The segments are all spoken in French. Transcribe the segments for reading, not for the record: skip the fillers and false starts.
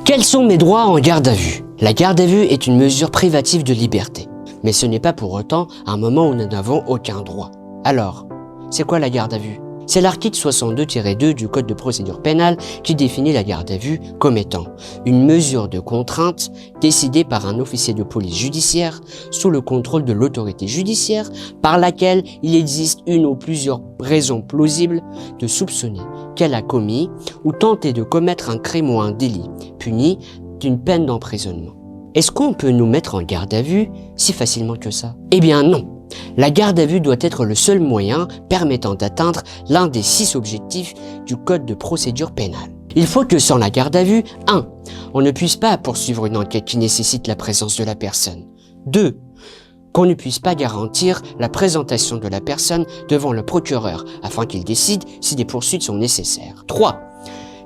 Quels sont mes droits en garde à vue? La garde à vue est une mesure privative de liberté. Mais ce n'est pas pour autant un moment où nous n'avons aucun droit. Alors, c'est quoi la garde à vue? C'est l'article 62-2 du Code de procédure pénale qui définit la garde à vue comme étant une mesure de contrainte décidée par un officier de police judiciaire sous le contrôle de l'autorité judiciaire par laquelle il existe une ou plusieurs raisons plausibles de soupçonner qu'elle a commis ou tenté de commettre un crime ou un délit puni d'une peine d'emprisonnement. Est-ce qu'on peut nous mettre en garde à vue si facilement que ça? Eh bien non. La garde à vue doit être le seul moyen permettant d'atteindre l'un des 6 objectifs du Code de procédure pénale. Il faut que sans la garde à vue, 1. On ne puisse pas poursuivre une enquête qui nécessite la présence de la personne. 2. Qu'on ne puisse pas garantir la présentation de la personne devant le procureur afin qu'il décide si des poursuites sont nécessaires. 3.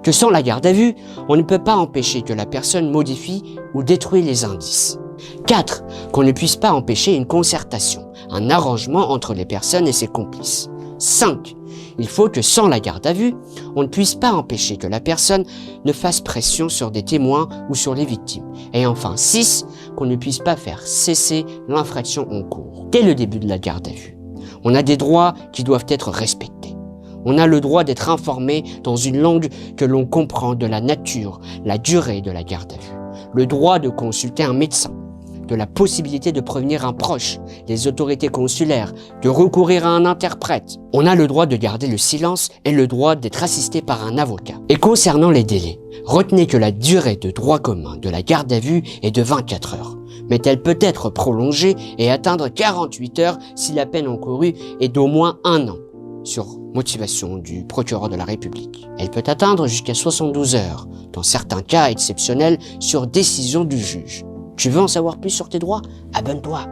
Que sans la garde à vue, on ne peut pas empêcher que la personne modifie ou détruit les indices. 4. Qu'on ne puisse pas empêcher une concertation, un arrangement entre les personnes et ses complices. 5. Il faut que sans la garde à vue, on ne puisse pas empêcher que la personne ne fasse pression sur des témoins ou sur les victimes. Et enfin 6. Qu'on ne puisse pas faire cesser l'infraction en cours. Dès le début de la garde à vue, on a des droits qui doivent être respectés. On a le droit d'être informé dans une langue que l'on comprend de la nature, la durée de la garde à vue, le droit de consulter un médecin, de la possibilité de prévenir un proche, les autorités consulaires, de recourir à un interprète. On a le droit de garder le silence et le droit d'être assisté par un avocat. Et concernant les délais, retenez que la durée de droit commun de la garde à vue est de 24 heures. Mais elle peut être prolongée et atteindre 48 heures si la peine encourue est d'au moins 1 an, sur motivation du procureur de la République. Elle peut atteindre jusqu'à 72 heures, dans certains cas exceptionnels, sur décision du juge. Tu veux en savoir plus sur tes droits? Abonne-toi.